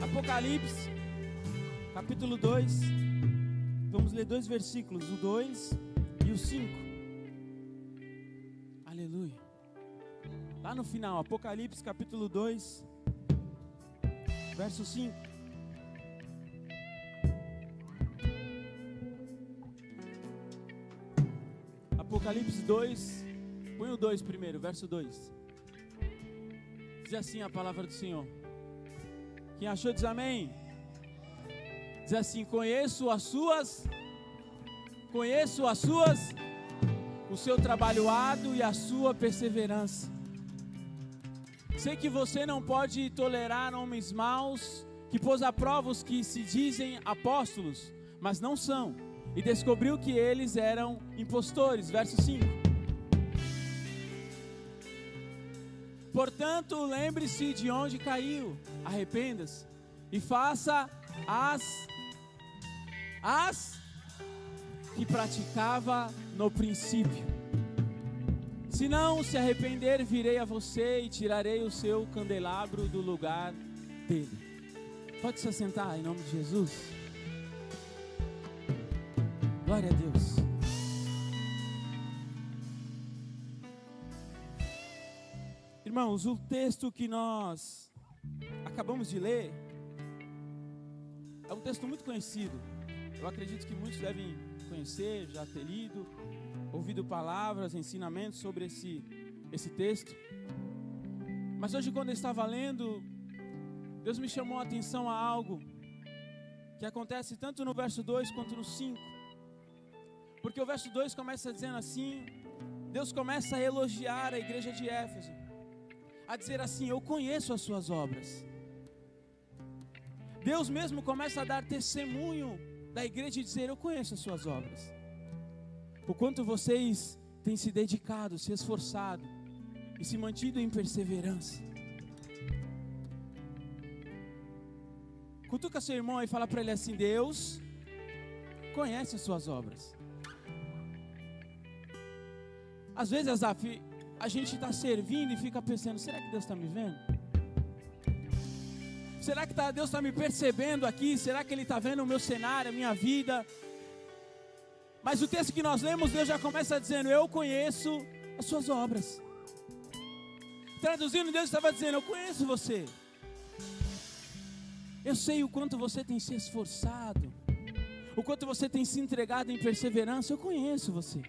Apocalipse, capítulo 2. Vamos ler 2 versículos, o 2 e o 5. Aleluia. Lá no final, Apocalipse, capítulo 2, verso 5. Apocalipse 2, põe o 2 primeiro, verso 2. Diz assim a palavra do Senhor. Quem achou diz amém. Diz assim: conheço o seu trabalho árduo e a sua perseverança. Sei que você não pode tolerar homens maus, que pôs à prova os que se dizem apóstolos, mas não são, e descobriu que eles eram impostores. Verso 5. Portanto, lembre-se de onde caiu, arrependa-se e faça as que praticava no princípio. Se não se arrepender, virei a você e tirarei o seu candelabro do lugar dele. Pode se assentar em nome de Jesus. Glória a Deus. Irmãos, o texto que nós acabamos de ler é um texto muito conhecido. Eu acredito que muitos devem conhecer, já ter lido, ouvido palavras, ensinamentos sobre esse texto. Mas hoje, quando eu estava lendo, Deus me chamou a atenção a algo que acontece tanto no verso 2 quanto no 5. Porque o verso 2 começa dizendo assim: Deus começa a elogiar a igreja de Éfeso, a dizer assim: eu conheço as suas obras. Deus mesmo começa a dar testemunho da igreja e dizer: eu conheço as suas obras. O quanto vocês têm se dedicado, se esforçado e se mantido em perseverança. Cutuca seu irmão e fala para ele assim: Deus conhece as suas obras. Às vezes, Azaf, a gente está servindo e fica pensando: será que Deus está me vendo? Será que Deus está me percebendo aqui? Será que Ele está vendo o meu cenário, a minha vida? Mas o texto que nós lemos, Deus já começa dizendo: eu conheço as suas obras. Traduzindo, Deus estava dizendo: eu conheço você. Eu sei o quanto você tem se esforçado, o quanto você tem se entregado em perseverança. Eu conheço você.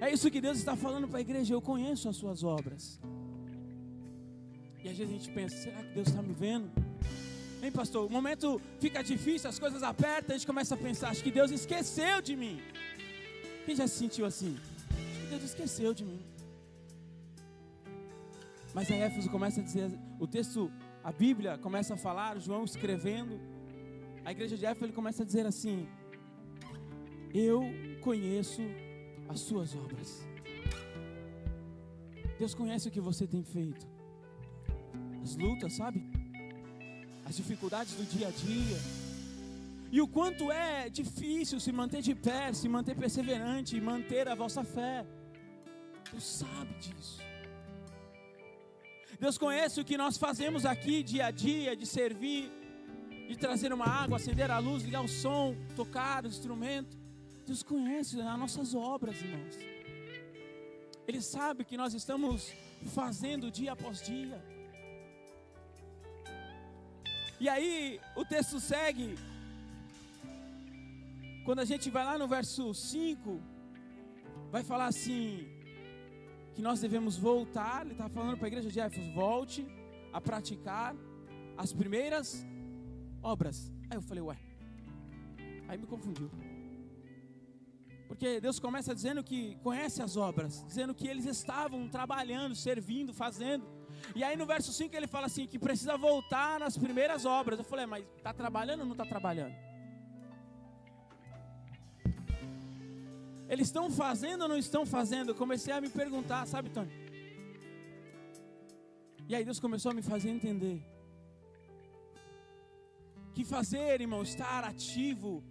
É isso que Deus está falando para a igreja: eu conheço as suas obras. E às vezes a gente pensa: será que Deus está me vendo? Hein, pastor? O momento fica difícil, as coisas apertam, a gente começa a pensar: acho que Deus esqueceu de mim. Quem já se sentiu assim? Acho que Deus esqueceu de mim. Mas a Éfeso começa a dizer, o texto, a Bíblia começa a falar, João escrevendo, a igreja de Éfeso, ele começa a dizer assim: eu conheço as suas obras. Deus conhece o que você tem feito, as lutas, sabe? As dificuldades do dia a dia, e o quanto é difícil se manter de pé, se manter perseverante e manter a vossa fé. Deus sabe disso. Deus conhece o que nós fazemos aqui dia a dia, de servir, de trazer uma água, acender a luz, ligar o som, tocar o instrumento. Deus conhece as nossas obras, irmãos. Ele sabe o que nós estamos fazendo dia após dia. E aí o texto segue. Quando a gente vai lá no verso 5, vai falar assim, que nós devemos voltar. Ele está falando para a igreja de Éfeso: volte a praticar as primeiras obras. Aí eu falei: ué, aí me confundiu. Porque Deus começa dizendo que conhece as obras, dizendo que eles estavam trabalhando, servindo, fazendo. E aí no verso 5 ele fala assim, que precisa voltar nas primeiras obras. Eu falei: mas está trabalhando ou não está trabalhando? Eles estão fazendo ou não estão fazendo? Eu comecei a me perguntar, sabe, Tony? E aí Deus começou a me fazer entender que fazer, irmão, estar ativo,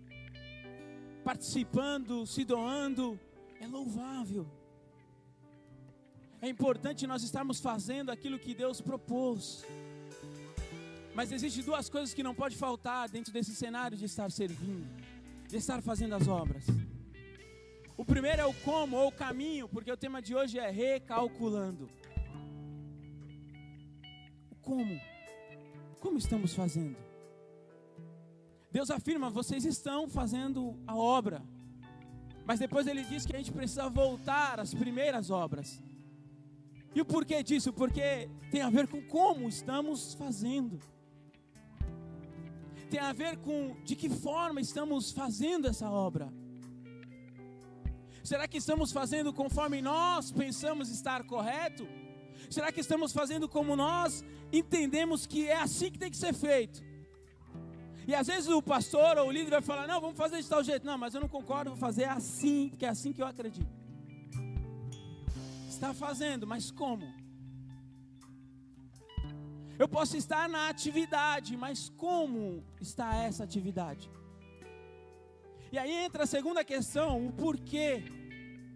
participando, se doando, é louvável. É importante nós estarmos fazendo aquilo que Deus propôs. Mas existem duas coisas que não pode faltar dentro desse cenário de estar servindo, de estar fazendo as obras. O primeiro é o como ou o caminho, porque o tema de hoje é recalculando. O como? Como estamos fazendo? Deus afirma, vocês estão fazendo a obra. Mas depois ele diz que a gente precisa voltar às primeiras obras. E o porquê disso? Porque tem a ver com como estamos fazendo. Tem a ver com de que forma estamos fazendo essa obra. Será que estamos fazendo conforme nós pensamos estar correto? Será que estamos fazendo como nós entendemos que é assim que tem que ser feito? E às vezes o pastor ou o líder vai falar, não, vamos fazer de tal jeito. Não, mas eu não concordo, vou fazer assim, porque é assim que eu acredito. Está fazendo, mas como? Eu posso estar na atividade, mas como está essa atividade? E aí entra a segunda questão, o porquê,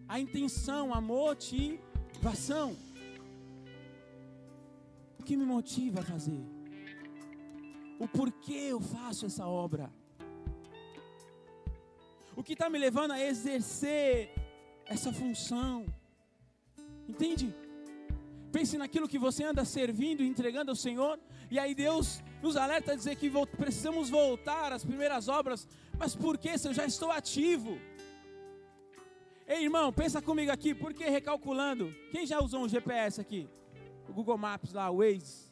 a intenção, a motivação. O que me motiva a fazer? O porquê eu faço essa obra? O que está me levando a exercer essa função? Entende? Pense naquilo que você anda servindo e entregando ao Senhor. E aí Deus nos alerta a dizer que precisamos voltar às primeiras obras. Mas por que se eu já estou ativo? Ei, irmão, pensa comigo aqui. Por que recalculando? Quem já usou um GPS aqui? O Google Maps lá, o Waze.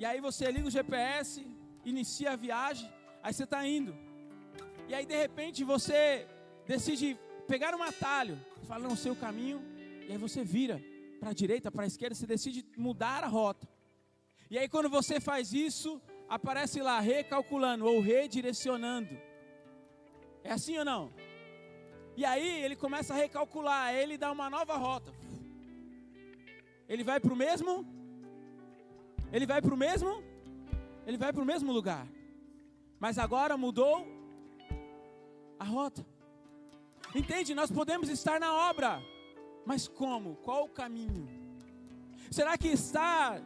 E aí você liga o GPS, inicia a viagem, aí você está indo. E aí de repente você decide pegar um atalho. Fala, não sei o caminho. E aí você vira para a direita, para a esquerda, você decide mudar a rota. E aí quando você faz isso, aparece lá recalculando ou redirecionando. É assim ou não? E aí ele começa a recalcular, ele dá uma nova rota. Ele vai para o mesmo? Ele vai para o mesmo? Ele vai para o mesmo lugar. Mas agora mudou a rota. Entende? Nós podemos estar na obra. Mas como? Qual o caminho? Será que estar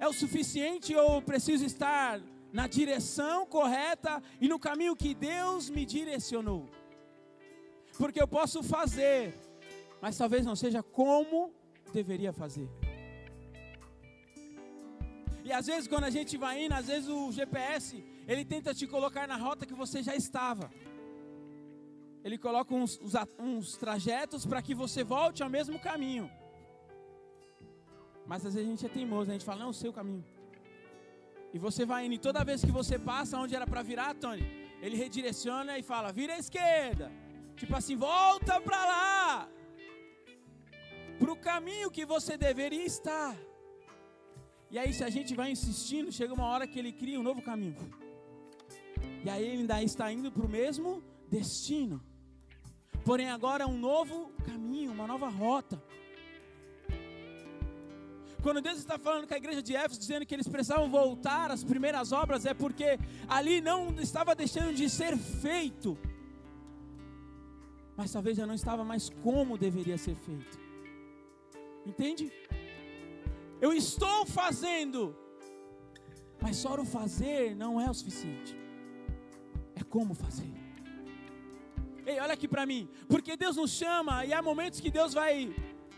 é o suficiente ou preciso estar na direção correta e no caminho que Deus me direcionou? Porque eu posso fazer, mas talvez não seja como deveria fazer. E às vezes quando a gente vai indo, às vezes o GPS, ele tenta te colocar na rota que você já estava. Ele coloca uns trajetos para que você volte ao mesmo caminho. Mas às vezes a gente é teimoso, a gente fala, não, eu sei o caminho. E você vai indo, e toda vez que você passa onde era para virar, Tony, ele redireciona e fala, vira à esquerda. Tipo assim, volta para lá. Para o caminho que você deveria estar. E aí se a gente vai insistindo, chega uma hora que ele cria um novo caminho. E aí ele ainda está indo para o mesmo destino. Porém agora é um novo caminho, uma nova rota. Quando Deus está falando com a igreja de Éfeso, dizendo que eles precisavam voltar às primeiras obras, é porque ali não estava deixando de ser feito. Mas talvez já não estava mais como deveria ser feito. Entende? Eu estou fazendo, mas só o fazer não é o suficiente. É como fazer. Ei, olha aqui para mim, porque Deus nos chama e há momentos que Deus vai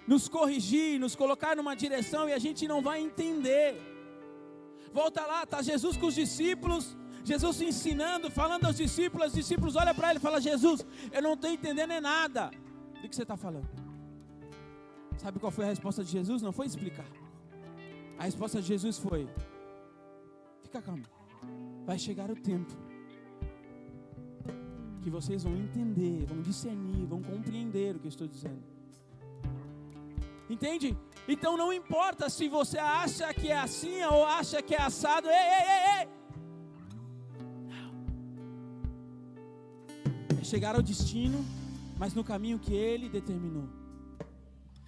nos corrigir, nos colocar numa direção e a gente não vai entender. Volta lá, está Jesus com os discípulos, Jesus ensinando, falando aos discípulos, os discípulos olham para ele e falam, Jesus, eu não estou entendendo nada do que você está falando. Sabe qual foi a resposta de Jesus? Não foi explicar. A resposta de Jesus foi, fica calmo, vai chegar o tempo que vocês vão entender, vão discernir, vão compreender o que eu estou dizendo. Entende? Então não importa se você acha que é assim ou acha que é assado. Ei! Não. É chegar ao destino, mas no caminho que Ele determinou.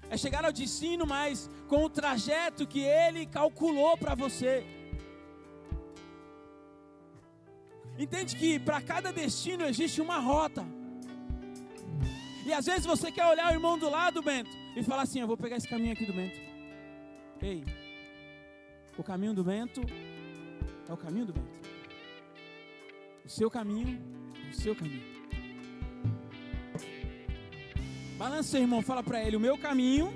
É chegar ao destino, mas com o trajeto que Ele calculou para você. Entende que para cada destino existe uma rota. E às vezes você quer olhar o irmão do lado, Bento, e falar assim, eu vou pegar esse caminho aqui do Bento. Ei, o caminho do Bento é o caminho do Bento. O seu caminho é o seu caminho. Balança seu irmão, fala para ele: o meu caminho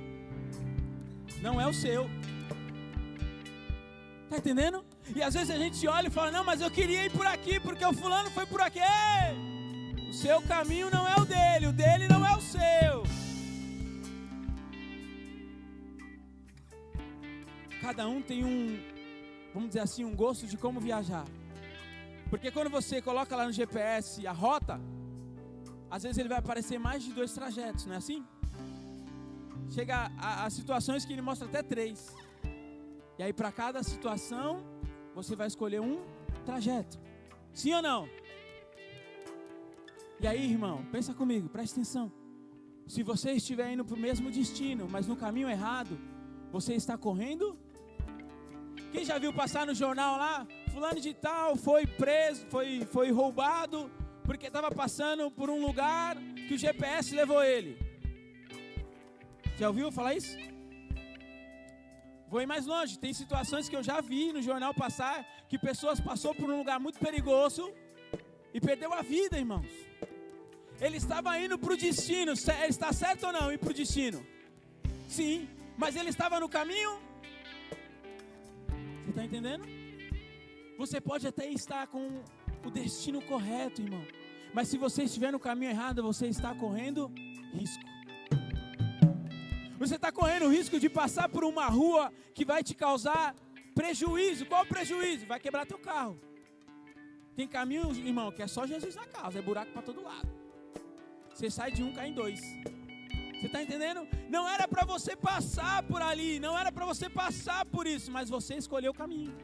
não é o seu. Tá entendendo? E às vezes a gente olha e fala: não, mas eu queria ir por aqui, porque o fulano foi por aqui. Ei! O seu caminho não é o dele não é o seu. Cada um tem vamos dizer assim, um gosto de como viajar. Porque quando você coloca lá no GPS a rota, às vezes ele vai aparecer mais de 2 trajetos, não é assim? Chega a situações que ele mostra até 3. E aí para cada situação, você vai escolher um trajeto. Sim ou não? E aí, irmão, pensa comigo, presta atenção. Se você estiver indo para o mesmo destino, mas no caminho errado, você está correndo? Quem já viu passar no jornal lá? Fulano de tal foi preso, foi roubado, porque estava passando por um lugar que o GPS levou ele. Já ouviu falar isso? Vou ir mais longe. Tem situações que eu já vi no jornal passar, que pessoas passaram por um lugar muito perigoso e perdeu a vida, irmãos. Ele estava indo para o destino. Ele está certo ou não ir para o destino? Sim, mas ele estava no caminho. Você está entendendo? Você pode até estar com o destino correto, irmão, mas se você estiver no caminho errado, você está correndo risco. Você está correndo o risco de passar por uma rua que vai te causar prejuízo. Qual o prejuízo? Vai quebrar teu carro. Tem caminho, irmão, que é só Jesus na causa, é buraco para todo lado. Você sai de um, cai em 2. Você está entendendo? Não era para você passar por ali, não era para você passar por isso, mas você escolheu o caminho.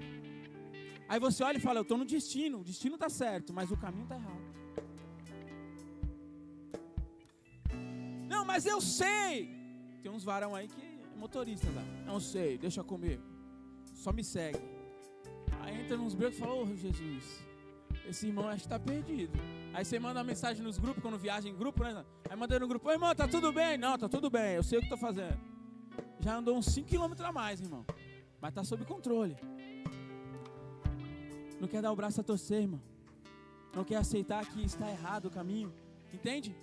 Aí você olha e fala: eu estou no destino, o destino está certo, mas o caminho está errado. Não, mas eu sei. Tem uns varão aí que é motorista lá. Não sei, deixa comigo. Só me segue. Aí entra nos becos e fala: ô Jesus, esse irmão acho que está perdido. Aí você manda uma mensagem nos grupos, quando viaja em grupo, né? Aí manda no grupo: ô irmão, tá tudo bem? Não, tá tudo bem, eu sei o que estou fazendo. Já andou uns 5 km a mais, irmão. Mas está sob controle. Não quer dar o braço a torcer, irmão. Não quer aceitar que está errado o caminho. Entende?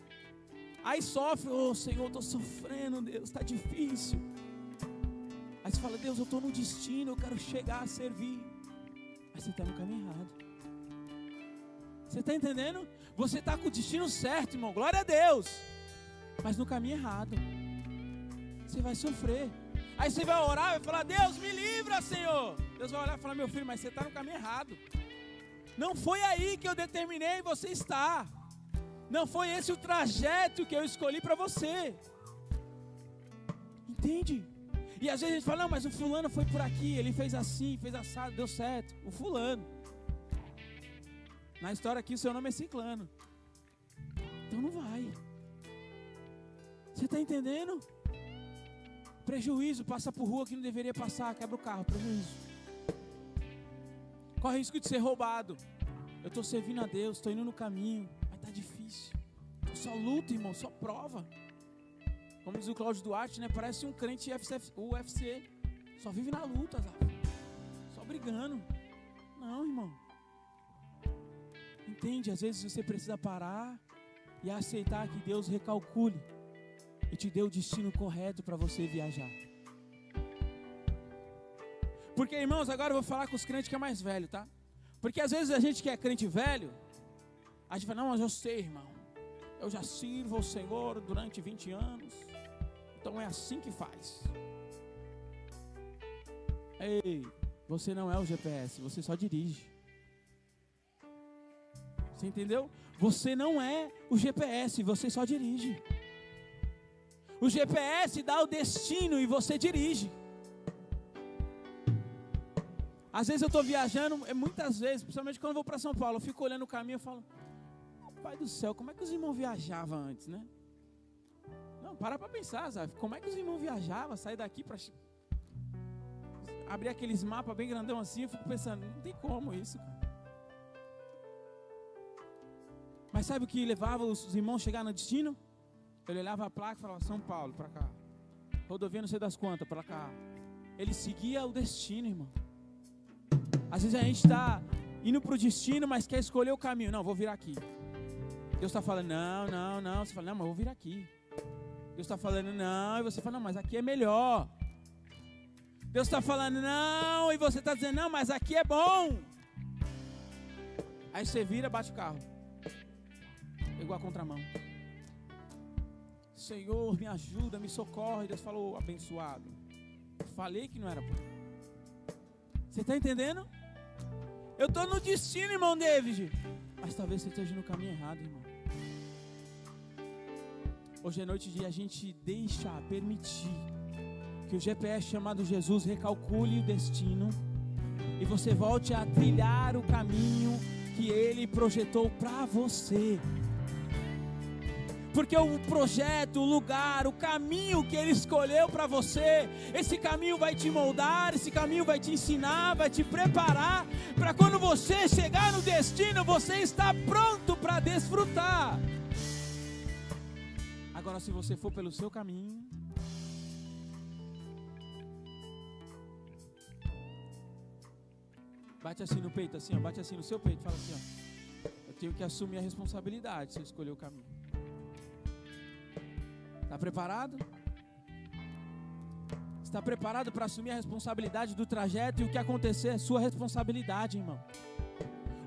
Aí sofre: ô Senhor, estou sofrendo, Deus, está difícil. Aí você fala: Deus, eu estou no destino, eu quero chegar a servir. Mas você está no caminho errado. Você está entendendo? Você está com o destino certo, irmão, glória a Deus, mas no caminho errado. Você vai sofrer. Aí você vai orar e vai falar: Deus, me livra, Senhor. Deus vai olhar e falar: meu filho, mas você está no caminho errado. Não foi aí que eu determinei você estar. Não foi esse o trajeto que eu escolhi para você. Entende? E às vezes a gente fala: não, mas o fulano foi por aqui, ele fez assim, fez assado, deu certo. O fulano. Na história aqui o seu nome é Ciclano. Então não vai. Você está entendendo? Prejuízo, passa por rua que não deveria passar, quebra o carro, prejuízo. Corre risco de ser roubado. Eu estou servindo a Deus, estou indo no caminho, mas está difícil. Eu só luto, irmão, só prova. Como diz o Cláudio Duarte, né? Parece um crente UFC. Só vive na luta, sabe? Só brigando. Não, irmão. Entende? Às vezes você precisa parar e aceitar que Deus recalcule e te dê o destino correto para você viajar. Porque, irmãos, agora eu vou falar com os crentes que é mais velho, tá? Porque às vezes a gente que é crente velho, a gente fala: não, mas eu sei, irmão, eu já sirvo ao Senhor durante 20 anos, então é assim que faz. Ei, você não é o GPS, você só dirige. Você entendeu? Você não é o GPS, você só dirige. O GPS dá o destino e você dirige. Às vezes eu estou viajando, muitas vezes, principalmente quando eu vou para São Paulo, eu fico olhando o caminho e falo: oh, Pai do céu, como é que os irmãos viajavam antes, né? Não, para pensar, sabe? Como é que os irmãos viajavam, sair daqui para abrir aqueles mapas bem grandão assim, eu fico pensando: não tem como isso, cara. Mas sabe o que levava os irmãos a chegar no destino? Ele olhava a placa e falava: São Paulo, para cá. Rodovia não sei das quantas, para cá. Ele seguia o destino, irmão. Às vezes a gente está indo para o destino, mas quer escolher o caminho. Não, vou virar aqui. Deus está falando, não. Você fala, não, mas eu vou virar aqui. Deus está falando, não. E você fala, não, mas aqui é melhor. Deus está falando, não. E você está dizendo, não, mas aqui é bom. Aí você vira, bate o carro. Pegou a contramão. Senhor, me ajuda, me socorre. Deus falou, abençoado. Falei que não era por aí. Você está entendendo? Eu estou no destino, irmão David. Mas talvez você esteja no caminho errado, irmão. Hoje é noite de a gente permitir que o GPS chamado Jesus recalcule o destino e você volte a trilhar o caminho que Ele projetou para você. Porque o projeto, o lugar, o caminho que Ele escolheu para você, esse caminho vai te moldar, esse caminho vai te ensinar, vai te preparar, para quando você chegar no destino, você está pronto para desfrutar. Agora, se você for pelo seu caminho, bate assim no peito, assim, ó, bate assim no seu peito, fala assim, ó, eu tenho que assumir a responsabilidade se eu escolher o caminho. Está preparado? Está preparado para assumir a responsabilidade do trajeto e o que acontecer é sua responsabilidade, irmão.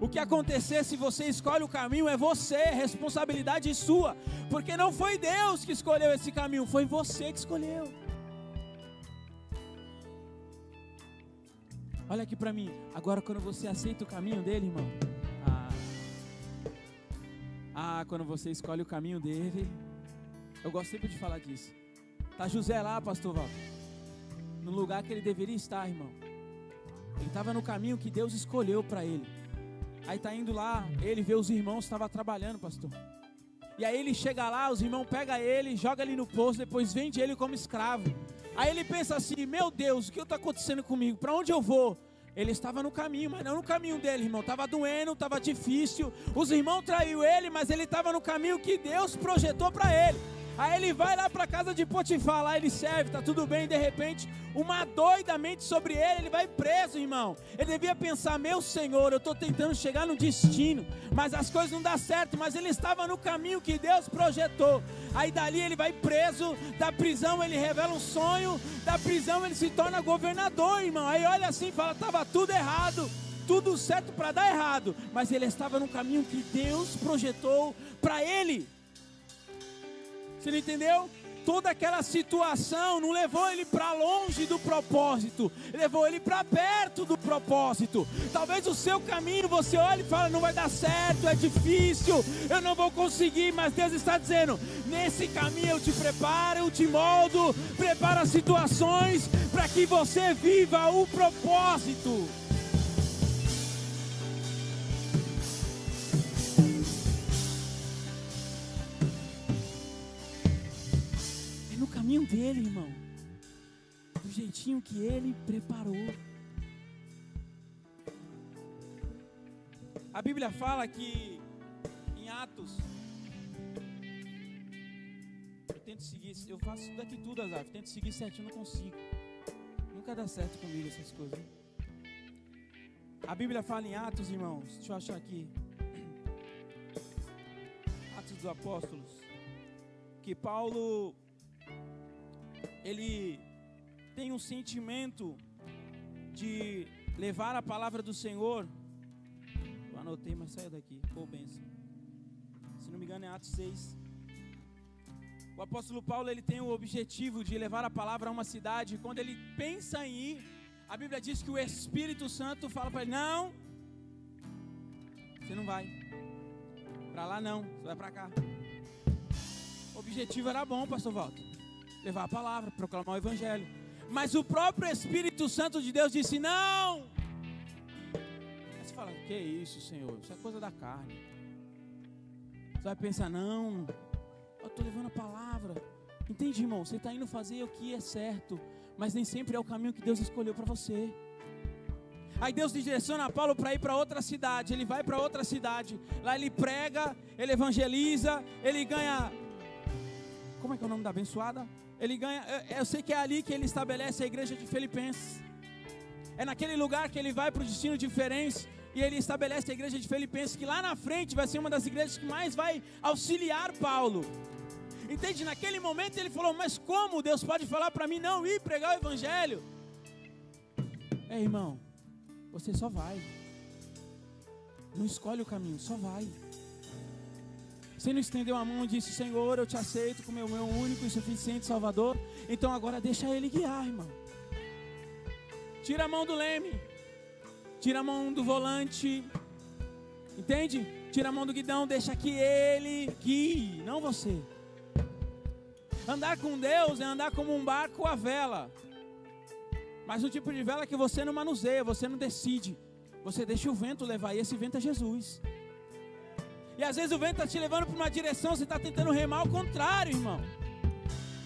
O que acontecer se você escolhe o caminho é você, responsabilidade sua. Porque não foi Deus que escolheu esse caminho, foi você que escolheu. Olha aqui para mim, agora quando você aceita o caminho dele, irmão. Quando você escolhe o caminho dele. Eu gosto sempre de falar disso. Tá José lá, pastor Walter, no lugar que ele deveria estar, irmão. Ele estava no caminho que Deus escolheu para ele. Aí tá indo lá, ele vê os irmãos, estava trabalhando, pastor. E aí ele chega lá, os irmãos pegam ele, joga ele no poço, depois vende ele como escravo. Aí ele pensa assim, meu Deus, o que está acontecendo comigo? Para onde eu vou? Ele estava no caminho, mas não no caminho dele, irmão. Estava doendo, estava difícil. Os irmãos traiu ele, mas ele estava no caminho que Deus projetou para ele. Aí ele vai lá para a casa de Potifar, lá ele serve, tá tudo bem, de repente, uma doida mente sobre ele vai preso, irmão. Ele devia pensar, meu Senhor, eu estou tentando chegar no destino, mas as coisas não dão certo, mas ele estava no caminho que Deus projetou. Aí dali ele vai preso, da prisão ele revela um sonho, da prisão ele se torna governador, irmão. Aí olha assim, fala, estava tudo errado, tudo certo para dar errado, mas ele estava no caminho que Deus projetou para ele. Você não entendeu? Toda aquela situação não levou ele para longe do propósito, levou ele para perto do propósito. Talvez o seu caminho você olhe e fala, não vai dar certo, é difícil, eu não vou conseguir, mas Deus está dizendo, nesse caminho eu te preparo, eu te moldo, preparo as situações para que você viva o propósito. Caminho dele, irmão, do jeitinho que ele preparou. A Bíblia fala que em Atos, eu tento seguir, eu faço isso daqui tudo, Azaf, tento seguir certinho, não consigo, nunca dá certo comigo essas coisas. A Bíblia fala em Atos, irmãos, deixa eu achar aqui, Atos dos Apóstolos, que Paulo, ele tem um sentimento de levar a palavra do Senhor. Eu anotei, mas saiu daqui. Pô, bênção. Se não me engano é Atos 6. O apóstolo Paulo, ele tem o objetivo de levar a palavra a uma cidade. Quando ele pensa em ir, a Bíblia diz que o Espírito Santo fala para ele, não, você não vai. Para lá não, você vai para cá. O objetivo era bom, pastor Walter. Levar a palavra, proclamar o evangelho. Mas o próprio Espírito Santo de Deus disse, não. Aí você fala, que isso, Senhor? Isso é coisa da carne. Você vai pensar, não, eu estou levando a palavra. Entende, irmão? Você está indo fazer o que é certo, mas nem sempre é o caminho que Deus escolheu para você. Aí Deus direciona Paulo para ir para outra cidade. Ele vai para outra cidade. Lá ele prega, ele evangeliza, ele ganha... Como é que é o nome da abençoada? Ele ganha, eu sei que é ali que ele estabelece a igreja de Filipenses. É naquele lugar que ele vai para o destino diferente. E ele estabelece a igreja de Filipenses, que lá na frente vai ser uma das igrejas que mais vai auxiliar Paulo. Entende? Naquele momento ele falou, mas como Deus pode falar para mim não ir pregar o evangelho? Irmão, você só vai. Não escolhe o caminho, só vai. Você não estendeu a mão e disse, Senhor, eu te aceito como meu único e suficiente Salvador. Então agora deixa ele guiar, irmão. Tira a mão do leme. Tira a mão do volante. Entende? Tira a mão do guidão, deixa que ele guie, não você. Andar com Deus é andar como um barco à vela. Mas um tipo de vela que você não manuseia, você não decide. Você deixa o vento levar, e esse vento é Jesus. E às vezes o vento está te levando para uma direção, você está tentando remar ao contrário, irmão.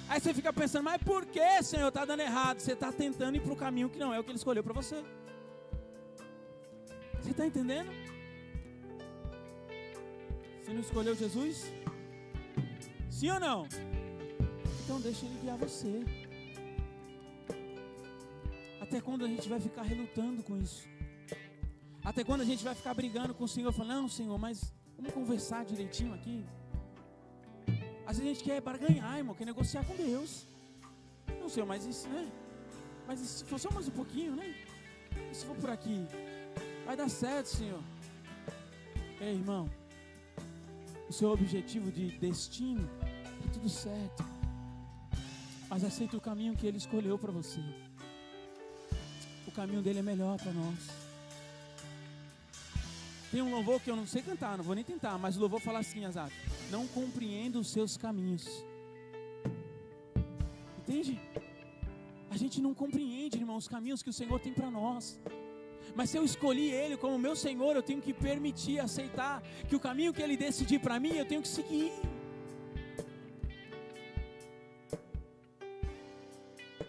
Aí você fica pensando, mas por que, Senhor, está dando errado? Você está tentando ir para o caminho que não é o que Ele escolheu para você. Você está entendendo? Você não escolheu Jesus? Sim ou não? Então deixa Ele guiar você. Até quando a gente vai ficar relutando com isso? Até quando a gente vai ficar brigando com o Senhor, falando, não, Senhor, mas vamos conversar direitinho aqui. Às vezes a gente quer barganhar, irmão, quer negociar com Deus. Não, Senhor, mas isso, né? Mas se for só mais um pouquinho, né? E se for por aqui? Vai dar certo, Senhor. Ei, irmão, o seu objetivo de destino é tudo certo. Mas aceita o caminho que Ele escolheu para você. O caminho dele é melhor para nós. Tem um louvor que eu não sei cantar, não vou nem tentar, mas o louvor fala assim, Azar: não compreendo os seus caminhos. Entende? A gente não compreende, irmão, os caminhos que o Senhor tem para nós. Mas se eu escolhi Ele como meu Senhor, eu tenho que permitir, aceitar que o caminho que Ele decidir para mim, eu tenho que seguir.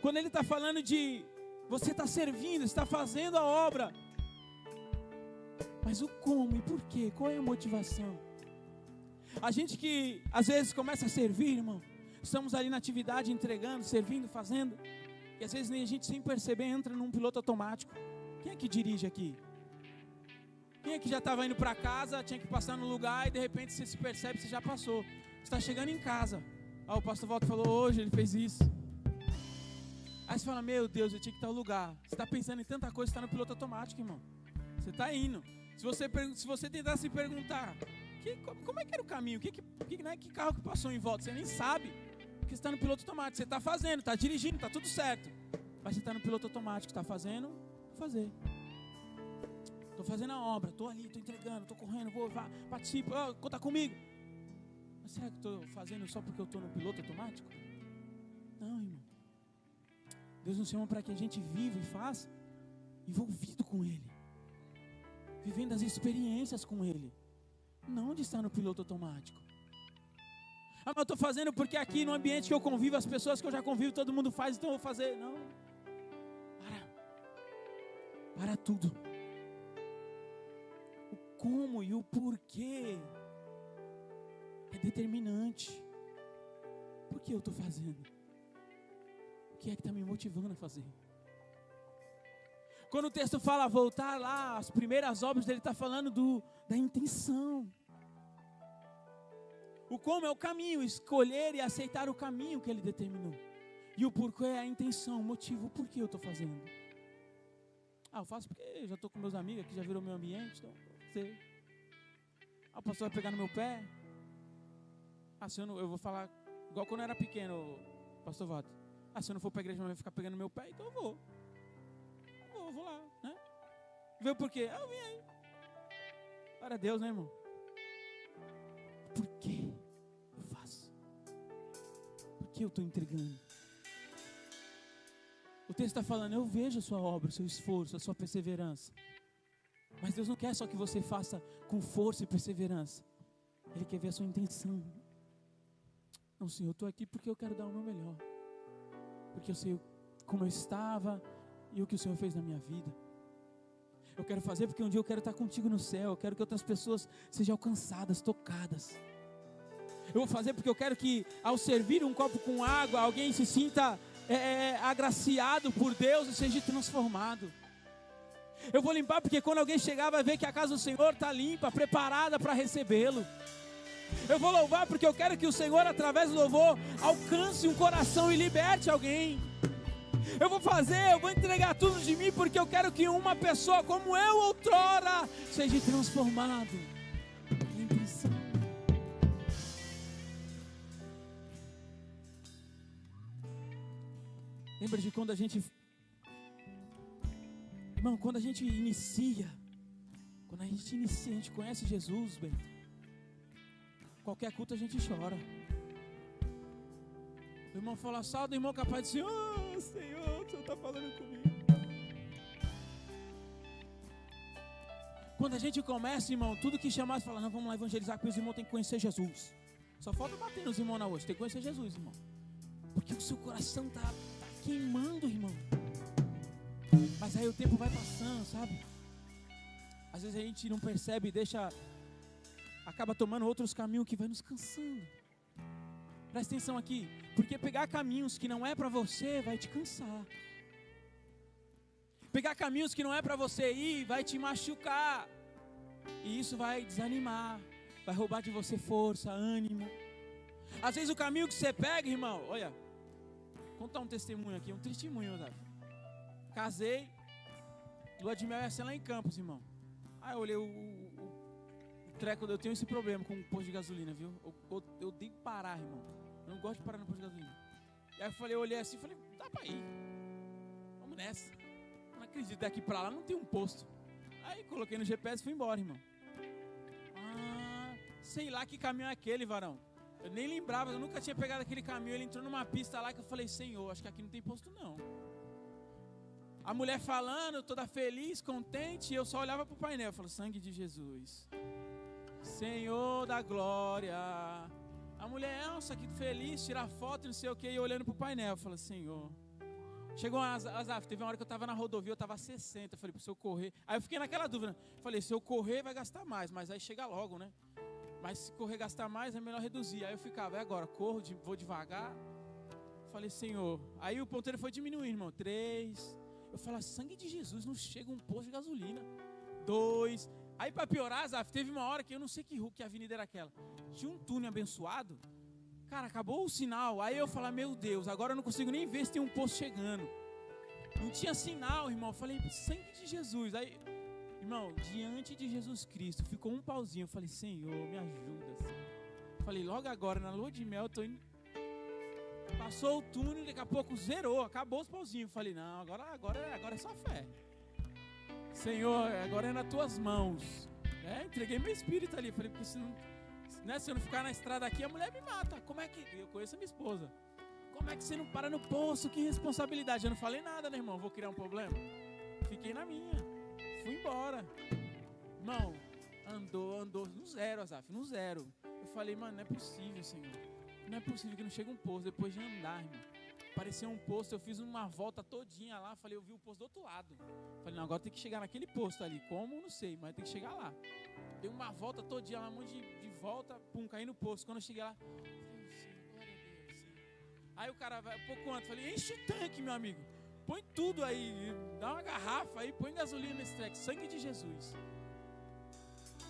Quando Ele está falando de você está servindo, está fazendo a obra, mas o como e por quê? Qual é a motivação? A gente que às vezes começa a servir, irmão, estamos ali na atividade, entregando, servindo, fazendo, e às vezes nem a gente sem perceber entra num piloto automático. Quem é que dirige aqui? Quem é que já estava indo para casa, tinha que passar no lugar e de repente você se percebe, você já passou. Você está chegando em casa. O pastor Walter falou, hoje ele fez isso. Aí você fala, meu Deus, eu tinha que estar no lugar. Você está pensando em tanta coisa, você está no piloto automático, irmão. Você está indo. Se você tentar se perguntar, como é que era o caminho? Que carro que passou em volta? Você nem sabe. Porque você está no piloto automático. Você está fazendo, está dirigindo, está tudo certo. Mas você está no piloto automático, está fazendo, vou fazer. Estou fazendo a obra, estou ali, estou entregando, estou correndo, participo, conta comigo. Mas será que estou fazendo só porque eu estou no piloto automático? Não, irmão. Deus nos chama para que a gente viva e faça envolvido com Ele, vivendo as experiências com Ele, não de estar no piloto automático. Mas eu estou fazendo porque aqui no ambiente que eu convivo, as pessoas que eu já convivo, todo mundo faz, então eu vou fazer. Não, para tudo. O como e o porquê é determinante. Por que eu estou fazendo? O que é que está me motivando a fazer? Quando o texto fala voltar lá, as primeiras obras dele está falando da intenção. O como é o caminho, escolher e aceitar o caminho que ele determinou. E o porquê é a intenção, o motivo, o porquê eu estou fazendo. Eu faço porque eu já estou com meus amigos aqui, já virou meu ambiente, então sei. O pastor vai pegar no meu pé. Se eu vou falar igual quando eu era pequeno, pastor Walter. Se eu não for para a igreja, vai ficar pegando no meu pé, então eu vou. Eu vou lá, né? Vê por quê? Eu vim aí. Glória a Deus, né, irmão? Por que eu faço? Por que eu estou entregando? O texto está falando, eu vejo a sua obra, o seu esforço, a sua perseverança. Mas Deus não quer só que você faça com força e perseverança. Ele quer ver a sua intenção. Não, Senhor, eu estou aqui porque eu quero dar o meu melhor. Porque eu sei como eu estava e o que o Senhor fez na minha vida. Eu quero fazer porque um dia eu quero estar contigo no céu. Eu quero que outras pessoas sejam alcançadas, tocadas. Eu vou fazer porque eu quero que ao servir um copo com água, alguém se sinta agraciado por Deus e seja transformado. Eu vou limpar porque quando alguém chegar vai ver que a casa do Senhor está limpa, preparada para recebê-lo. Eu vou louvar porque eu quero que o Senhor, através do louvor, alcance um coração e liberte alguém. Eu vou entregar tudo de mim porque eu quero que uma pessoa como eu outrora seja transformado em cristão. Lembra de quando a gente... Irmão, quando a gente inicia, a gente conhece Jesus, bem. Qualquer culto a gente chora. O irmão fala, salve, o irmão capaz de dizer, oh Senhor, o Senhor está falando comigo. Quando a gente começa, irmão, tudo que chamar, fala, não, vamos lá evangelizar, porque os irmãos têm que conhecer Jesus. Só falta bater nos irmãos na hoje, tem que conhecer Jesus, irmão. Porque o seu coração está queimando, irmão. Mas aí o tempo vai passando, sabe? Às vezes a gente não percebe e acaba tomando outros caminhos que vai nos cansando. Presta atenção aqui, porque pegar caminhos que não é para você vai te cansar. Pegar caminhos que não é para você ir vai te machucar. E isso vai desanimar, vai roubar de você força, ânimo. Às vezes o caminho que você pega, irmão, olha, vou contar um testemunho aqui, um testemunho, sabe? Casei, lua de mel ia ser lá em Campos, irmão. Aí eu olhei o treco, eu tenho esse problema com o posto de gasolina, viu? Eu odeio parar, irmão. Eu não gosto de parar no posto de gasolina. E aí eu olhei assim e falei, dá pra ir. Vamos nessa. Eu não acredito, daqui pra lá não tem um posto. Aí coloquei no GPS e fui embora, irmão. Sei lá que caminho é aquele, varão. Eu nem lembrava, eu nunca tinha pegado aquele caminho. Ele entrou numa pista lá que eu falei, Senhor, acho que aqui não tem posto não. A mulher falando, toda feliz, contente, e eu só olhava pro painel, eu falei, sangue de Jesus, Senhor da glória. A mulher, nossa, que feliz, tirar foto, não sei o que, e eu olhando pro painel, eu falei, Senhor. Chegou Azaf, teve uma hora que eu tava na rodovia, eu tava a 60, eu falei, se eu correr, aí eu fiquei naquela dúvida, falei, se eu correr vai gastar mais, mas aí chega logo, né? Mas se correr gastar mais, é melhor reduzir. Aí eu ficava, agora, corro, vou devagar. Falei, Senhor, aí o ponteiro foi diminuindo, irmão, 3... Eu falo, sangue de Jesus, não chega um posto de gasolina. 2. Aí para piorar, Zaf, teve uma hora que eu não sei que avenida era aquela. Tinha um túnel abençoado. Cara, acabou o sinal. Aí eu falei, meu Deus, agora eu não consigo nem ver se tem um posto chegando. Não tinha sinal, irmão. Eu falei, sangue de Jesus. Aí, irmão, diante de Jesus Cristo, ficou um pauzinho. Eu falei, Senhor, me ajuda, Senhor. Falei, logo agora, na lua de mel, eu tô indo. Passou o túnel, daqui a pouco zerou, acabou os pauzinhos. Falei, não, agora é só fé. Senhor, agora é nas tuas mãos. Entreguei meu espírito ali. Falei, porque se eu não ficar na estrada aqui, a mulher me mata. Como é que... Eu conheço a minha esposa. Como é que você não para no posto? Que responsabilidade. Eu não falei nada, né, irmão? Vou criar um problema. Fiquei na minha. Fui embora. Irmão, andou no zero, Azaf, no zero. Eu falei, mano, não é possível, Senhor. Não é possível que não chegue um posto depois de andar, irmão. Apareceu um posto, eu fiz uma volta todinha lá. Falei, eu vi o posto do outro lado. Falei, não, agora tem que chegar naquele posto ali. Como? Não sei, mas tem que chegar lá. Dei uma volta todinha lá, um monte de volta, pum, caí no posto. Quando eu cheguei lá, falei, Senhor, glória a Deus, Senhor. Aí o cara vai, pouco antes, falei, enche o tanque, meu amigo. Põe tudo aí, dá uma garrafa aí, põe gasolina nesse treco. Sangue de Jesus.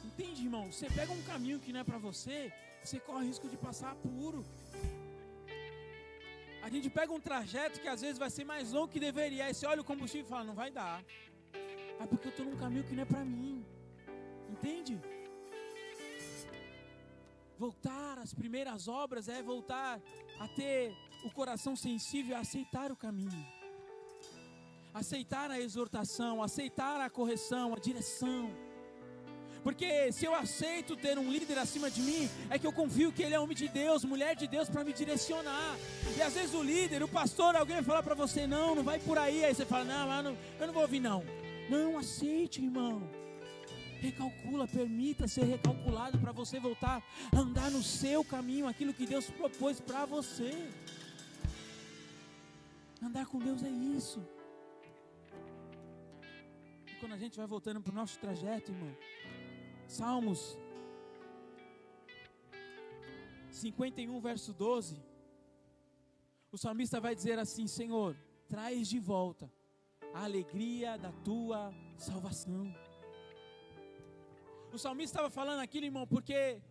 Entende, irmão? Você pega um caminho que não é pra você, você corre risco de passar apuro. A gente pega um trajeto que às vezes vai ser mais longo que deveria. Aí você olha o combustível e fala, não vai dar. É porque eu estou num caminho que não é para mim. Entende? Voltar às primeiras obras é voltar a ter o coração sensível a aceitar o caminho. Aceitar a exortação, aceitar a correção, a direção. Porque se eu aceito ter um líder acima de mim, é que eu confio que ele é homem de Deus, mulher de Deus para me direcionar. E às vezes o líder, o pastor, alguém vai falar para você, não vai por aí. Aí você fala, não, eu não vou ouvir não. Não, aceite, irmão. Recalcula, permita ser recalculado para você voltar a andar no seu caminho, aquilo que Deus propôs para você. Andar com Deus é isso. E quando a gente vai voltando para o nosso trajeto, irmão, Salmos 51, verso 12, o salmista vai dizer assim, Senhor, traz de volta a alegria da tua salvação. O salmista estava falando aquilo, irmão, porque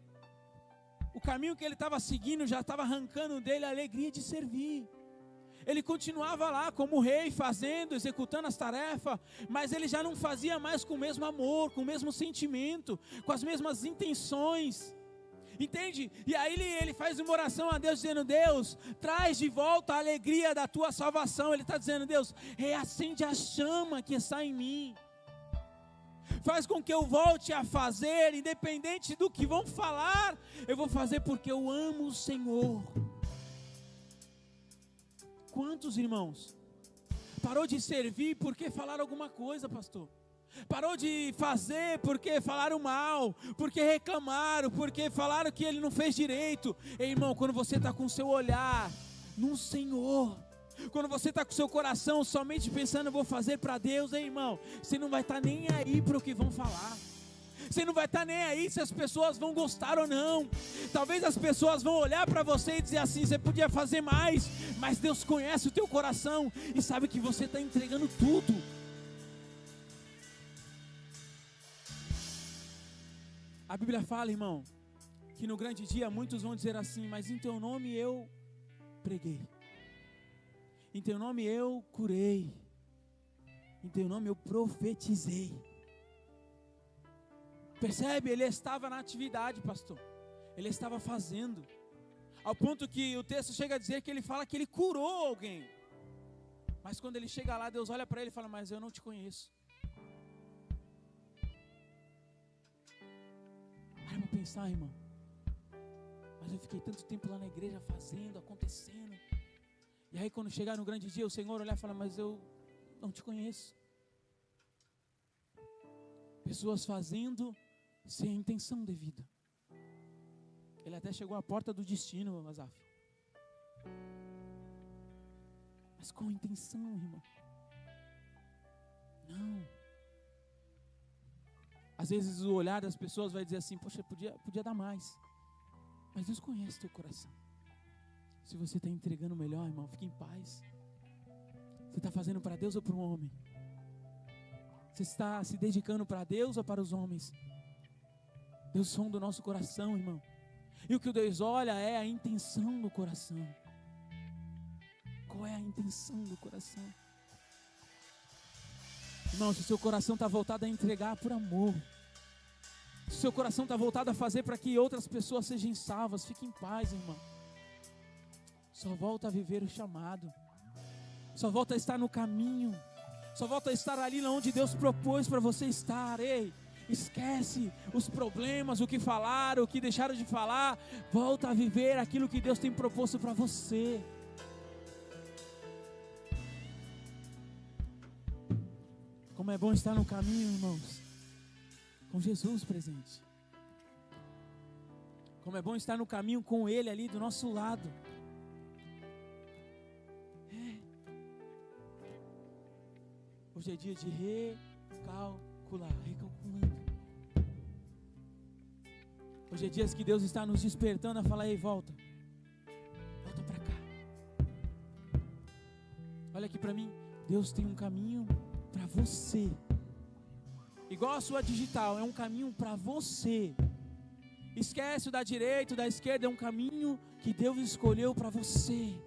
o caminho que ele estava seguindo já estava arrancando dele a alegria de servir. Ele continuava lá como rei, fazendo, executando as tarefas, mas ele já não fazia mais com o mesmo amor, com o mesmo sentimento, com as mesmas intenções. Entende? E aí ele faz uma oração a Deus, dizendo: Deus, traz de volta a alegria da tua salvação. Ele está dizendo: Deus, reacende a chama que está em mim. Faz com que eu volte a fazer, independente do que vão falar, eu vou fazer porque eu amo o Senhor. Quantos irmãos parou de servir porque falaram alguma coisa, pastor? Parou de fazer porque falaram mal, porque reclamaram, porque falaram que ele não fez direito. Ei, irmão, quando você está com o seu olhar no Senhor, quando você está com o seu coração somente pensando: eu vou fazer para Deus, hein, irmão, você não vai estar nem aí para o que vão falar. Você não vai estar nem aí se as pessoas vão gostar ou não. Talvez as pessoas vão olhar para você e dizer assim: você podia fazer mais, mas Deus conhece o teu coração e sabe que você está entregando tudo. A Bíblia fala, irmão, que no grande dia muitos vão dizer assim: mas em teu nome eu preguei, em teu nome eu curei, em teu nome eu profetizei. Percebe? Ele estava na atividade, pastor. Ele estava fazendo. Ao ponto que o texto chega a dizer que ele fala que ele curou alguém. Mas quando ele chega lá, Deus olha para ele e fala: mas eu não te conheço. Para pra pensar, irmão. Mas eu fiquei tanto tempo lá na igreja fazendo, acontecendo. E aí quando chegar no grande dia, o Senhor olhar e falar: mas eu não te conheço. Pessoas fazendo sem a intenção devida. Ele até chegou à porta do destino, Asaf. Mas com intenção, irmão. Não. Às vezes o olhar das pessoas vai dizer assim: poxa, podia dar mais. Mas Deus conhece o teu coração. Se você está entregando o melhor, irmão, fique em paz. Você está fazendo para Deus ou para um homem? Você está se dedicando para Deus ou para os homens? Deus sonda o nosso coração, irmão. E o que Deus olha é a intenção do coração. Qual é a intenção do coração? Irmão, se o seu coração está voltado a entregar por amor, se o seu coração está voltado a fazer para que outras pessoas sejam salvas, fique em paz, irmão. Só volta a viver o chamado. Só volta a estar no caminho. Só volta a estar ali onde Deus propôs para você estar. Ei, esquece os problemas, o que falaram, o que deixaram de falar. Volta a viver aquilo que Deus tem proposto para você. Como é bom estar no caminho, irmãos, com Jesus presente. Como é bom estar no caminho com Ele ali do nosso lado. Hoje é dia de recalcular, recalculando. Hoje é dia que Deus está nos despertando a falar: ei, volta para cá. Olha aqui para mim, Deus tem um caminho para você. Igual a sua digital, é um caminho para você. Esquece o da direita, o da esquerda, é um caminho que Deus escolheu para você.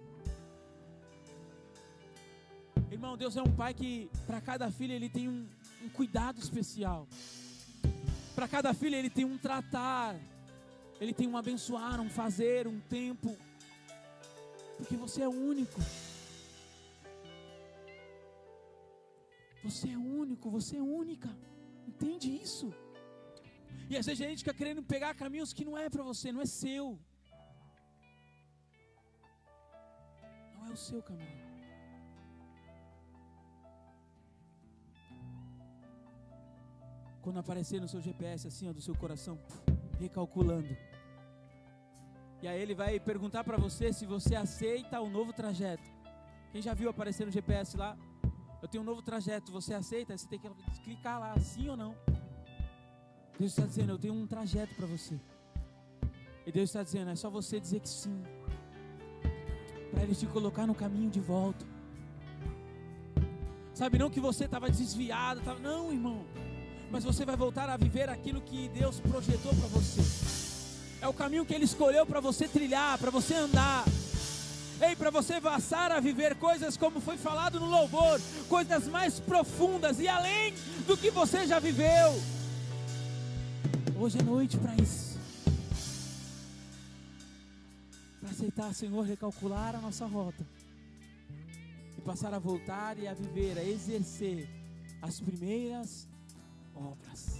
Irmão, Deus é um pai que para cada filho Ele tem um cuidado especial. Para cada filho Ele tem um tratar. Ele tem um abençoar, um fazer, um tempo. Porque você é único. Você é único, você é única. Entende isso? E às vezes a gente fica querendo pegar caminhos que não é para você, não é seu. Não é o seu caminho. Quando aparecer no seu GPS assim, ó, do seu coração, recalculando. E aí ele vai perguntar para você se você aceita o novo trajeto. Quem já viu aparecer no GPS lá? Eu tenho um novo trajeto, você aceita? Você tem que clicar lá, sim ou não. Deus está dizendo: eu tenho um trajeto para você. E Deus está dizendo: é só você dizer que sim, para Ele te colocar no caminho de volta. Sabe, não que você estava desviado, não, irmão. Mas você vai voltar a viver aquilo que Deus projetou para você. É o caminho que Ele escolheu para você trilhar, para você andar. Ei, para você passar a viver coisas como foi falado no louvor, coisas mais profundas e além do que você já viveu. Hoje é noite para isso. Para aceitar, Senhor, recalcular a nossa rota. E passar a voltar e a viver, a exercer as primeiras obras.